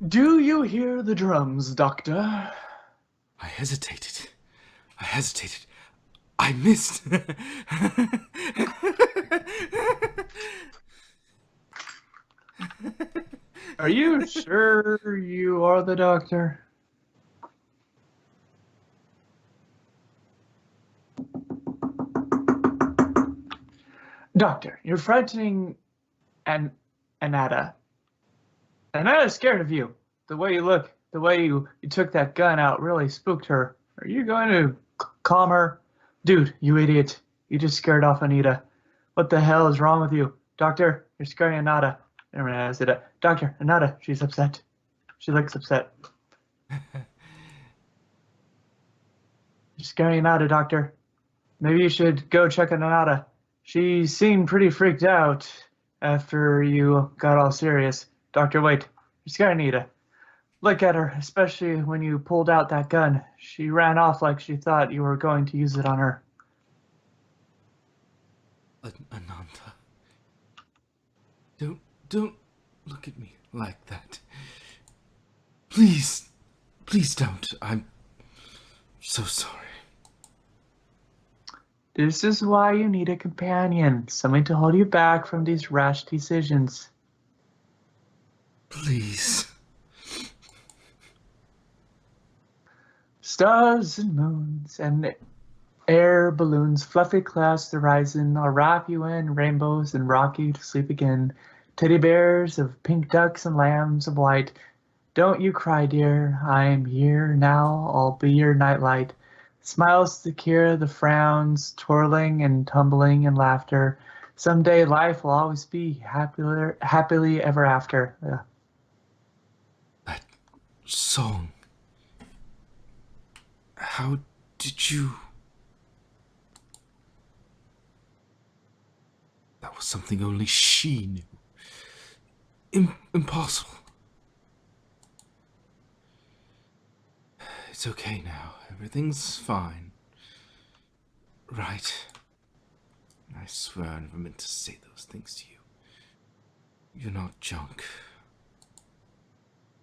Do you hear the drums, Doctor? I hesitated. I hesitated. I missed. Are you sure you are the Doctor? Doctor, you're frightening an Anata. Anata's scared of you. The way you look, the way you took that gun out really spooked her. Are you going to calm her? Dude, you idiot. You just scared off Anita. What the hell is wrong with you? Doctor, you're scaring Anata. Never mind, I said that. Doctor, Anata, she's upset. She looks upset. You're scaring Anata, Doctor. Maybe you should go check on Anata. She seemed pretty freaked out after you got all serious. Doctor, wait. You're scaring Anita. Look at her, especially when you pulled out that gun. She ran off like she thought you were going to use it on her. Ananta. Don't look at me like that. Please, please don't. I'm so sorry. This is why you need a companion, someone to hold you back from these rash decisions. Please. Stars and moons and air balloons, fluffy clouds to the horizon, I'll wrap you in rainbows and rock you to sleep again. Teddy bears of pink ducks and lambs of white. Don't you cry, dear, I'm here now, I'll be your nightlight. Smiles to cure the frowns, twirling and tumbling and laughter. Someday life will always be happily ever after. That song. How did you... That was something only she knew. Impossible. It's okay now. Everything's fine. Right. I swear I never meant to say those things to you. You're not junk.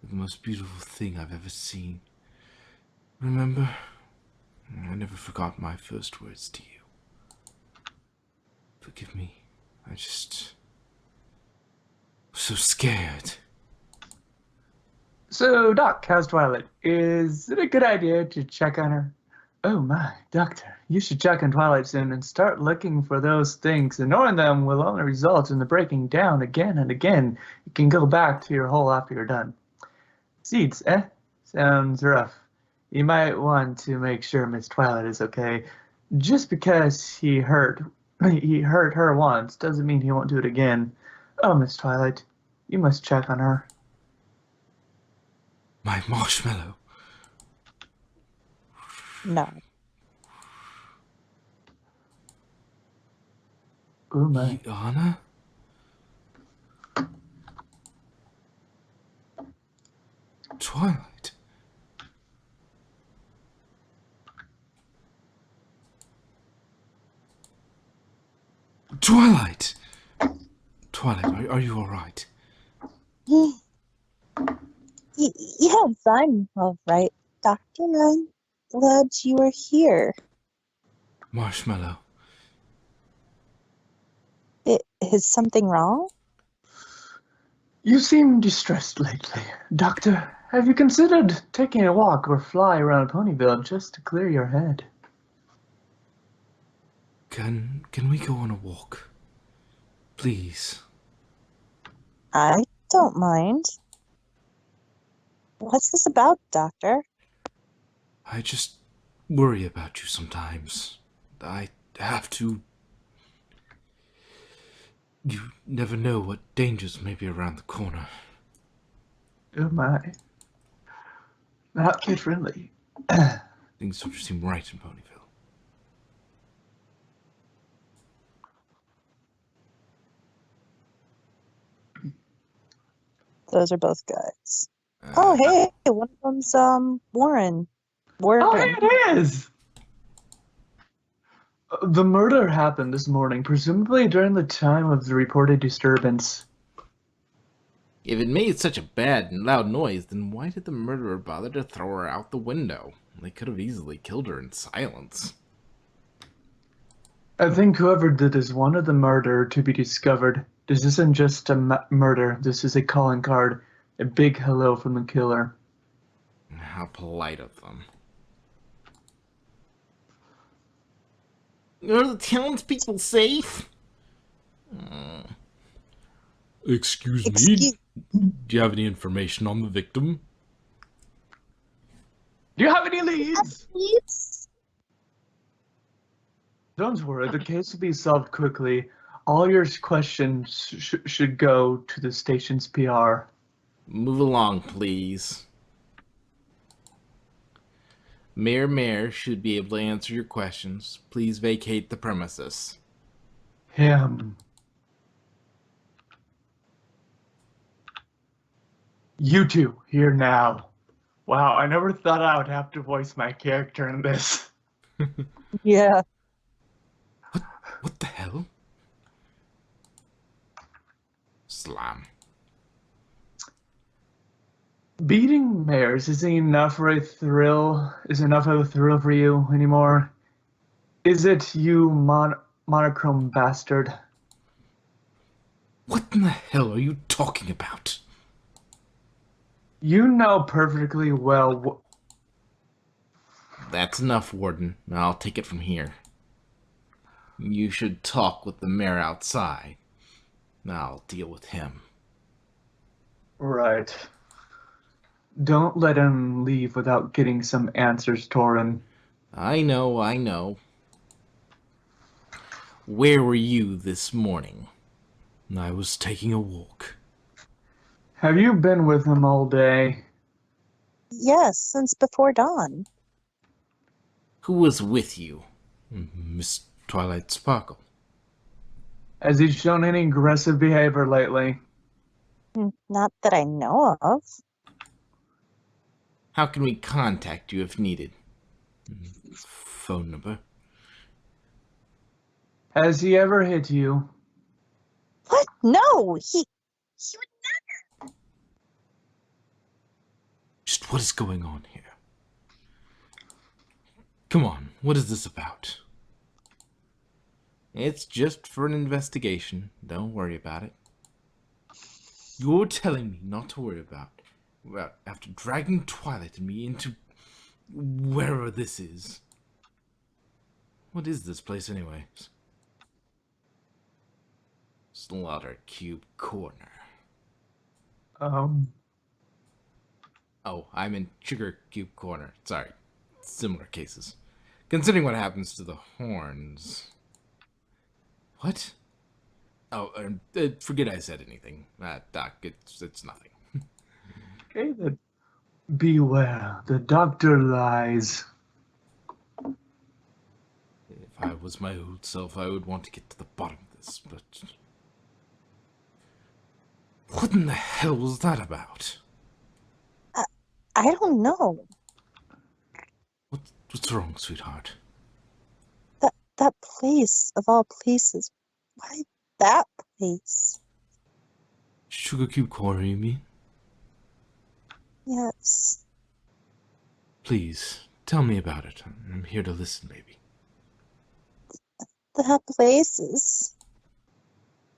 You're the most beautiful thing I've ever seen. Remember? I never forgot my first words to you. Forgive me. I just... was so scared. So, Doc, how's Twilight? Is it a good idea to check on her? Oh my, Doctor, you should check on Twilight soon and start looking for those things. Ignoring them will only result in the breaking down again and again. You can go back to your hole after you're done. Seeds, eh? Sounds rough. You might want to make sure Miss Twilight is okay. Just because he hurt her once doesn't mean he won't do it again. Oh, Miss Twilight, you must check on her. My marshmallow. No. Oh my. Yana? Twilight? Twilight! Twilight, are you alright? Yes, I'm all right. Doctor, I'm glad you are here. Marshmallow. Is something wrong? You seem distressed lately. Doctor, have you considered taking a walk or fly around Ponyville just to clear your head? Can we go on a walk? Please. I don't mind. What's this about, Doctor? I just worry about you sometimes. I have to. You never know what dangers may be around the corner. Oh my. Not kid friendly. Things don't seem right in Ponyville. Those are both guys. Oh, hey, one of them's Warren. Warren. Oh, hey, it is! The murder happened this morning, presumably during the time of the reported disturbance. If it made such a bad and loud noise, then why did the murderer bother to throw her out the window? They could have easily killed her in silence. I think whoever did this wanted the murderer to be discovered. This isn't just a murder, this is a calling card. A big hello from the killer. How polite of them. Are the townspeople safe? Excuse me? Excuse Do you have any information on the victim? Do you have any leads? me. Don't worry, the case will be solved quickly. All your questions should go to the station's PR. Move along, please. Mayor should be able to answer your questions. Please vacate the premises. Him. You two, here now. Wow, I never thought I would have to voice my character in this. Yeah. What the hell? Slam. Beating mayors isn't enough for a thrill. Is enough of a thrill for you anymore? Is it, you monochrome bastard? What in the hell are you talking about? You know perfectly well. That's enough, Warden. I'll take it from here. You should talk with the mayor outside. I'll deal with him. Right. Don't let him leave without getting some answers, Torin. I know. Where were you this morning? I was taking a walk. Have you been with him all day? Yes, since before dawn. Who was with you? Miss Twilight Sparkle. Has he shown any aggressive behavior lately? Not that I know of. How can we contact you if needed? Phone number? Has he ever hit you? What? No, he would Just what is going on here? Come on, what is this about? It's just for an investigation. Don't worry about it. You're telling me not to worry about after dragging Twilight and me into wherever this is. What is this place anyway? Slaughter Cube Corner. Oh, I'm in Sugar Cube Corner. Sorry. Similar cases. Considering what happens to the horns. What? Oh, forget I said anything. Doc, it's nothing. Okay, then. Beware, the doctor lies. If I was my old self, I would want to get to the bottom of this, but... What in the hell was that about? I don't know. What's wrong, sweetheart? That place of all places. Why that place? Sugar Cube Corner, you mean? Yes. Please, tell me about it. I'm here to listen, baby. That place is...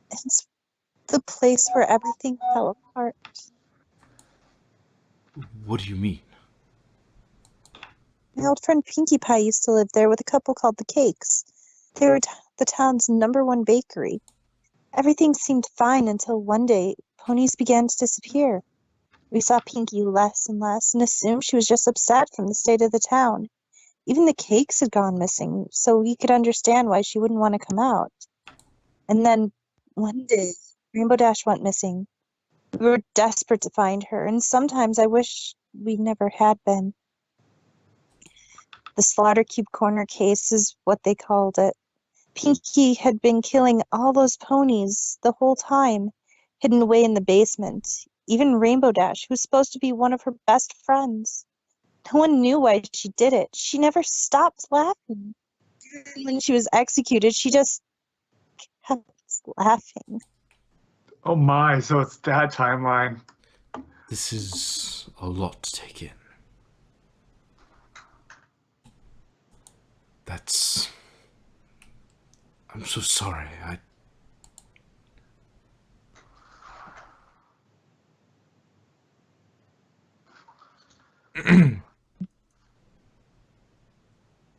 It's the place where everything fell apart. What do you mean? My old friend Pinkie Pie used to live there with a couple called the Cakes. They were the town's #1 bakery. Everything seemed fine until one day ponies began to disappear. We saw Pinkie less and less and assumed she was just upset from the state of the town. Even the Cakes had gone missing, so we could understand why she wouldn't want to come out. And then one day, Rainbow Dash went missing. We were desperate to find her, and sometimes I wish we never had been. The Slaughter Cube Corner case is what they called it. Pinkie had been killing all those ponies the whole time, hidden away in the basement. Even Rainbow Dash, who was supposed to be one of her best friends. No one knew why she did it. She never stopped laughing. When she was executed, she just kept laughing. Oh my, so it's that timeline. This is a lot to take in. That's... I'm so sorry.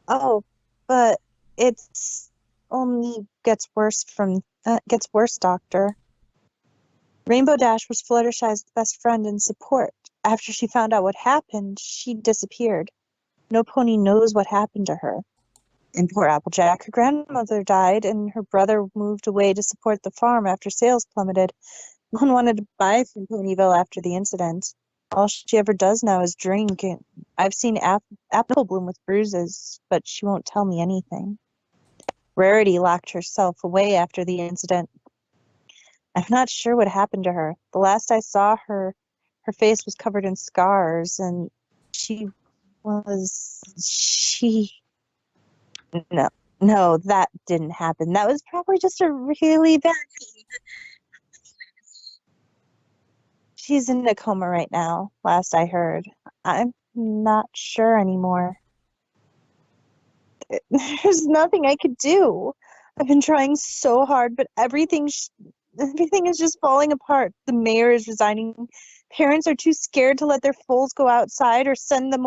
Oh, but it's only gets worse, Doctor. Rainbow Dash was Fluttershy's best friend and support. After she found out what happened, she disappeared. No pony knows what happened to her. And poor Applejack, her grandmother died, and her brother moved away to support the farm after sales plummeted. No one wanted to buy from Ponyville after the incident. All she ever does now is drink. And I've seen Apple Bloom with bruises, but she won't tell me anything. Rarity locked herself away after the incident. I'm not sure what happened to her. The last I saw her, her face was covered in scars, and she she no, no, that didn't happen. That was probably just a really bad thing. She's in a coma right now, last I heard. I'm not sure anymore. There's nothing I could do. I've been trying so hard, but everything is just falling apart. The mayor is resigning. Parents are too scared to let their foals go outside or send them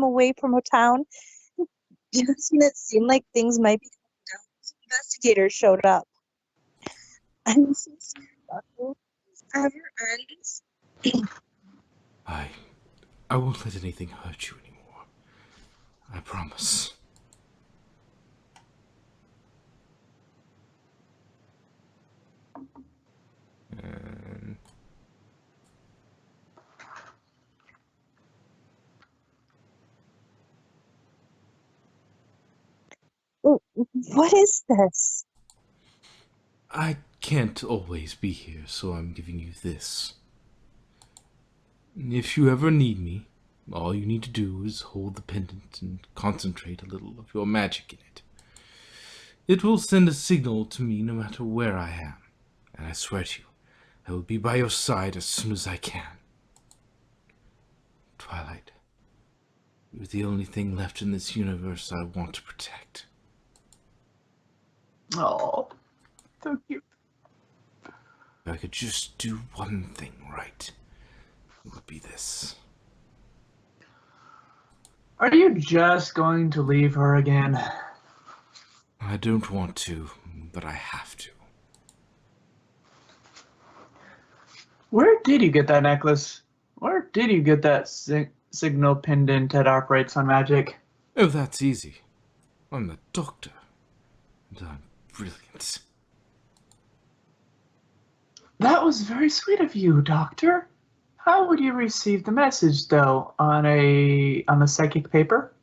away from a town. Just when it seemed like things might be going down, investigators showed up. I'm so scared about this ever ends. I won't let anything hurt you anymore. I promise. And What is this? I can't always be here, so I'm giving you this. If you ever need me, all you need to do is hold the pendant and concentrate a little of your magic in it. It will send a signal to me no matter where I am, and I swear to you, I will be by your side as soon as I can. Twilight, you're the only thing left in this universe I want to protect. Oh, so cute. If I could just do one thing right, it would be this. Are you just going to leave her again? I don't want to, but I have to. Where did you get that necklace? Where did you get that signal pendant that operates on magic? Oh, that's easy. I'm the doctor, and I'm brilliant. That was very sweet of you, Doctor. How would you receive the message, though? On a psychic paper?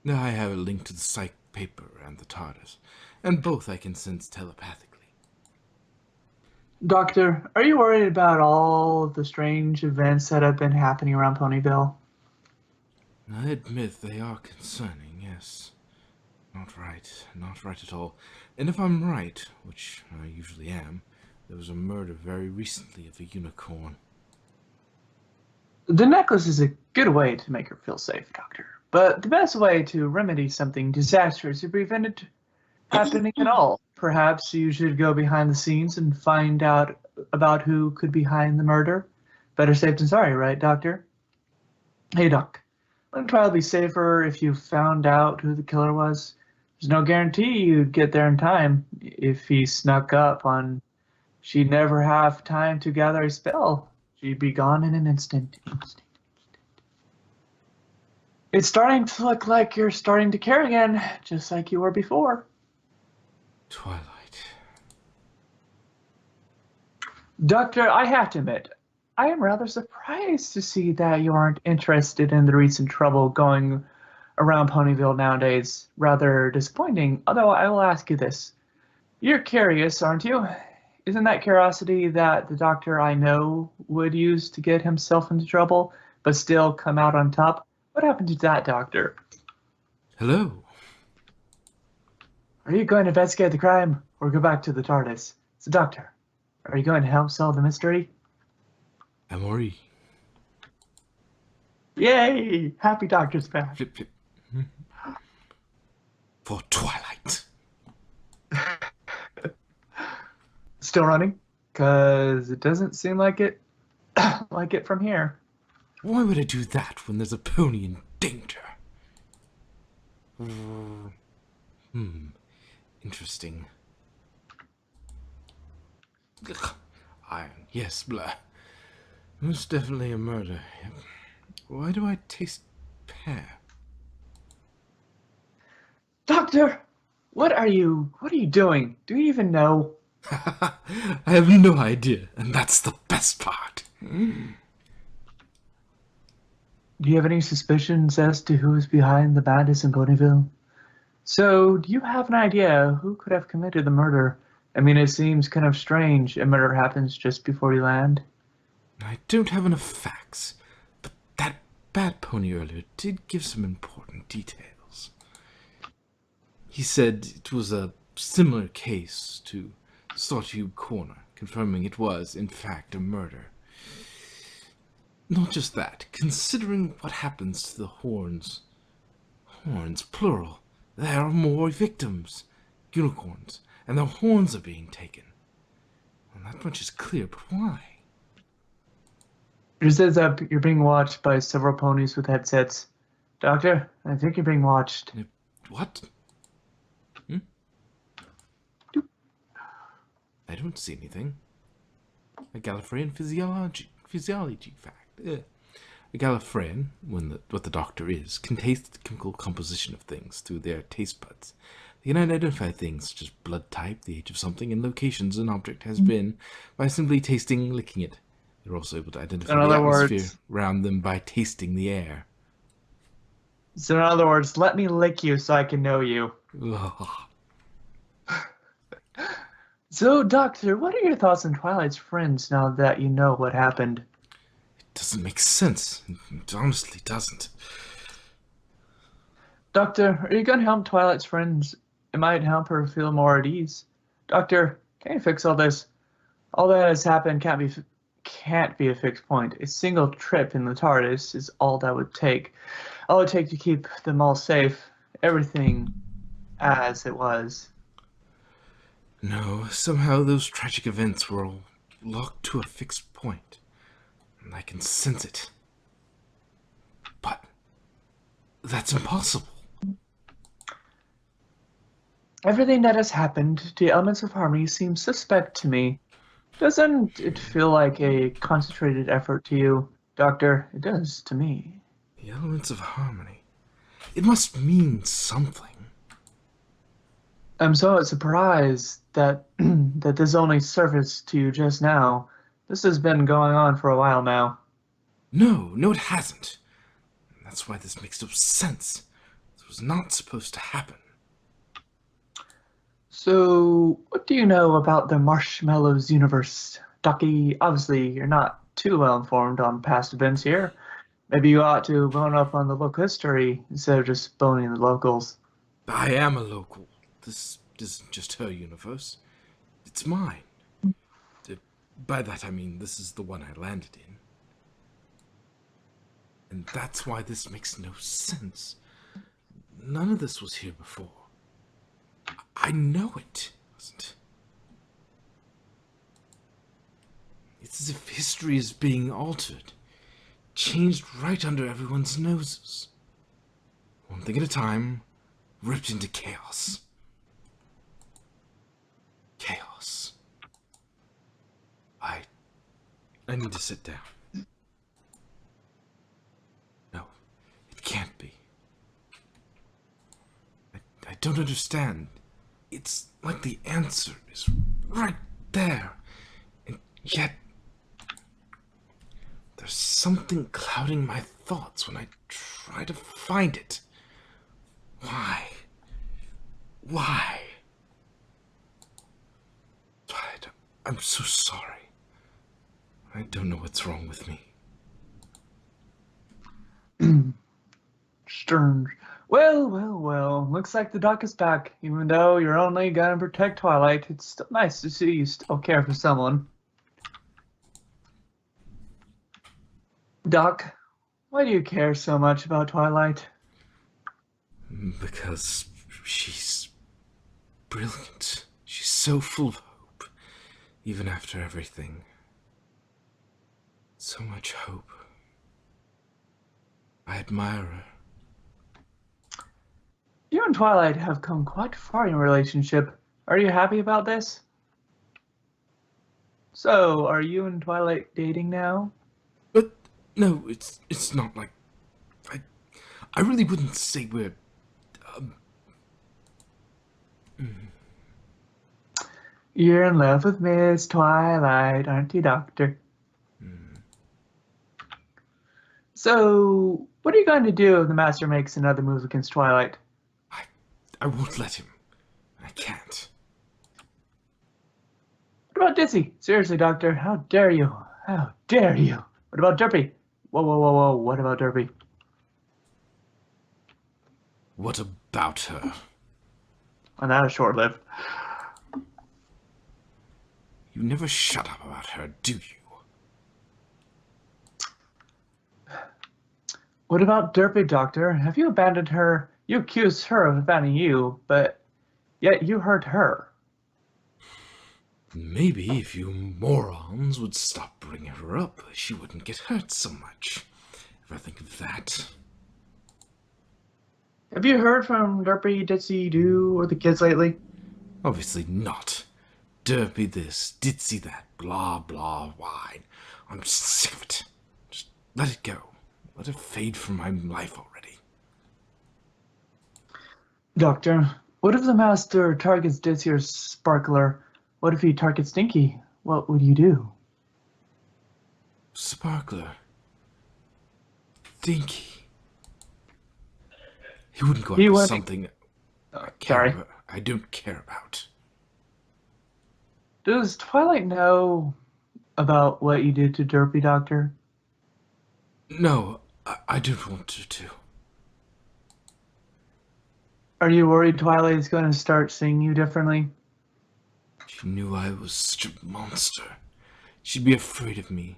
I have a link to the psych paper and the TARDIS, and both I can sense telepathically. Doctor, are you worried about all of the strange events that have been happening around Ponyville? I admit they are concerning, yes. Not right at all. And if I'm right, which I usually am, there was a murder very recently of a unicorn. The necklace is a good way to make her feel safe, Doctor. But the best way to remedy something disastrous is to prevent it happening at all. Perhaps you should go behind the scenes and find out about who could be behind the murder. Better safe than sorry, right, Doctor? Hey, Doc. Wouldn't trial be safer if you found out who the killer was? There's no guarantee you'd get there in time. If he snuck up on, she'd never have time to gather a spell. She'd be gone in an instant. It's starting to look like you're starting to care again, just like you were before. Twilight. Doctor, I have to admit, I am rather surprised to see that you aren't interested in the recent trouble going around Ponyville nowadays. Rather disappointing, although I will ask you this. You're curious, aren't you? Isn't that curiosity that the doctor I know would use to get himself into trouble, but still come out on top? What happened to that, Doctor? Hello. Are you going to investigate the crime or go back to the TARDIS? It's the Doctor. Are you going to help solve the mystery? Amory. Yay! Happy Doctor's back. Flip, flip. For Twilight. Still running? Cause it doesn't seem like it from here. Why would I do that when there's a pony in danger? Interesting. Iron, yes, blah. Most definitely a murder. Yep. Why do I taste pear? Doctor, what are you doing? Do you even know? I have no idea, and that's the best part. Do you have any suspicions as to who is behind the madness in Ponyville? So, do you have an idea who could have committed the murder? I mean, it seems kind of strange. A murder happens just before you land. I don't have enough facts, but that bad pony earlier did give some important details. He said it was a similar case to Sawtube Corner, confirming it was, in fact, a murder. Not just that, considering what happens to the horns, plural, there are more victims, unicorns, and their horns are being taken. Well, that much is clear, but why? It says that you're being watched by several ponies with headsets. Doctor, I think you're being watched. What? I don't see anything. A Gallifreyan physiology fact. A Gallifreyan, what the doctor is, can taste the chemical composition of things through their taste buds. They can identify things such as blood type, the age of something, and locations an object has been by simply tasting, licking it. They're also able to identify the atmosphere around them by tasting the air. So in other words, let me lick you so I can know you. So, Doctor, what are your thoughts on Twilight's friends now that you know what happened? It doesn't make sense. It honestly doesn't. Doctor, are you going to help Twilight's friends? It might help her feel more at ease. Doctor, can you fix all this? All that has happened can't be a fixed point. A single trip in the TARDIS is all that would take. All it would take to keep them all safe. Everything as it was. No, somehow those tragic events were all locked to a fixed point, and I can sense it. But that's impossible. Everything that has happened, the elements of harmony seem suspect to me. Doesn't it feel like a concentrated effort to you, Doctor? It does to me. The elements of harmony. It must mean something. I'm so surprised that that this only surfaced to you just now. This has been going on for a while now. No, it hasn't. That's why this makes no sense. This was not supposed to happen. So, what do you know about the Marshmallows universe? Ducky, obviously you're not too well informed on past events here. Maybe you ought to bone up on the local history instead of just boning the locals. I am a local. This isn't just her universe. It's mine. By that I mean this is the one I landed in. And that's why this makes no sense. None of this was here before. I know it wasn't. It's as if history is being altered. Changed right under everyone's noses. One thing at a time, ripped into chaos. Chaos. I need to sit down. No, it can't be. I don't understand. It's like the answer is right there. And yet, there's something clouding my thoughts when I try to find it. Why? Why? I'm so sorry. I don't know what's wrong with me. Stern. Well. Looks like the doc is back. Even though you're only gonna protect Twilight, it's still nice to see you still care for someone. Doc, why do you care so much about Twilight? Because she's brilliant. She's so full of hope, even after everything. So much hope. I admire her. You and Twilight have come quite far in your relationship. Are you happy about this? So, are you and Twilight dating now? But no, it's not like I I really wouldn't say we're. Um, You're in love with Miss Twilight, aren't you, Doctor? So, what are you going to do if the Master makes another move against Twilight? I won't let him. I can't. What about Dizzy? Seriously, Doctor, how dare you? How dare you? What about Derpy? Whoa, whoa, whoa, whoa, what about Derpy? What about her? And that is short-lived. You never shut up about her, do you? What about Derpy, Doctor? Have you abandoned her? You accuse her of abandoning you, but yet you hurt her. Maybe if you morons would stop bringing her up, she wouldn't get hurt so much. Ever think of that? Have you heard from Derpy, Ditsy, Doo, or the kids lately? Obviously not. Derpy this, Ditsy that, blah blah whine. I'm sick of it. Just let it go. Let it fade from my life already. Doctor, what if the Master targets Ditsy or Sparkler? What if he targets Dinky? What would you do? Sparkler. Dinky. He wouldn't go He after wouldn't- something Sorry. I don't care about. Does Twilight know about what you did to Derpy, Doctor? No, I don't want her to. Are you worried Twilight is going to start seeing you differently? She knew I was such a monster. She'd be afraid of me.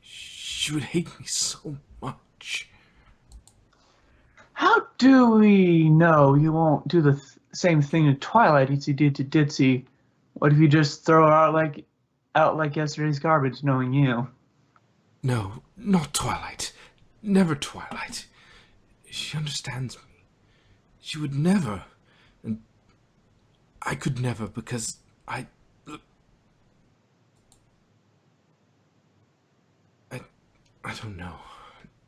She would hate me so much. How do we know you won't do the same thing to Twilight as you did to Ditsy? What if you just throw her out like yesterday's garbage, knowing you? No, not Twilight. Never Twilight. She understands me. She would never. And I could never because I don't know.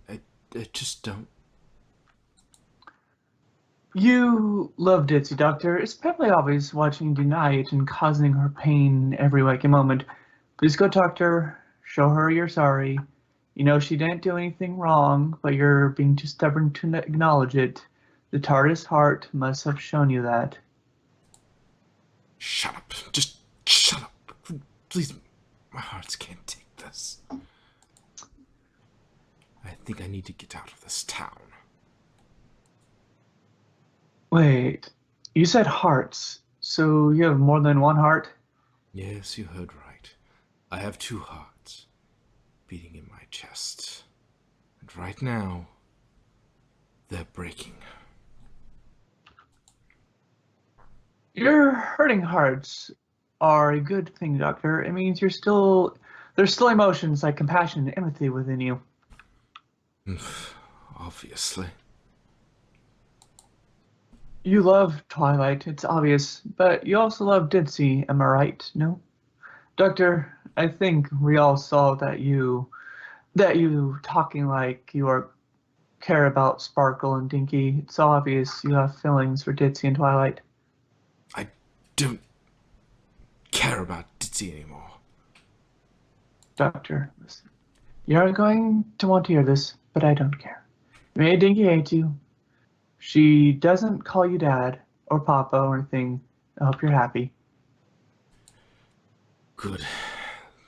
I just don't. You love Ditsy, Doctor. It's probably obvious watching you deny it and causing her pain every waking moment. Please go talk to her. Show her you're sorry. You know she didn't do anything wrong, but you're being too stubborn to acknowledge it. The TARDIS heart must have shown you that. Shut up. Just shut up. Please, my heart can't take this. I think I need to get out of this town. Wait, you said hearts, so you have more than one heart? Yes, you heard right. I have two hearts beating in my chest. And right now, they're breaking. Your hurting hearts are a good thing, Doctor. It means there's still emotions like compassion and empathy within you. Obviously. You love Twilight, it's obvious, but you also love Ditsy, am I right? No? Doctor, I think we all saw that you talking like you care about Sparkle and Dinky. It's obvious you have feelings for Ditsy and Twilight. I don't care about Ditsy anymore. Doctor, listen. You're going to want to hear this, but I don't care. May Dinky hate you. She doesn't call you Dad or Papa or anything. I hope you're happy. Good.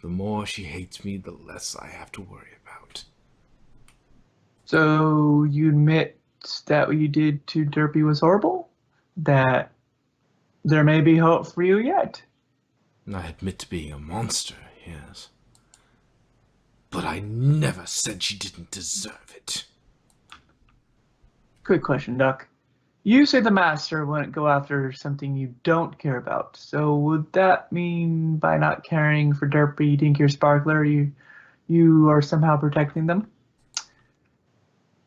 The more she hates me, the less I have to worry about. So you admit that what you did to Derpy was horrible? That there may be hope for you yet? I admit to being a monster, yes. But I never said she didn't deserve it. Quick question, Duck. You say the master wouldn't go after something you don't care about. So would that mean by not caring for Derpy, Dinky, or Sparkler, you are somehow protecting them?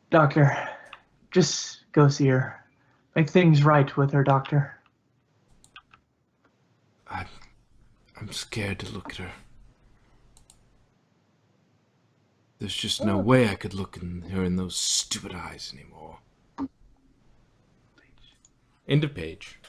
Doctor, just go see her. Make things right with her, Doctor. I'm scared to look at her. There's just no way I could look at her in those stupid eyes anymore. End of page.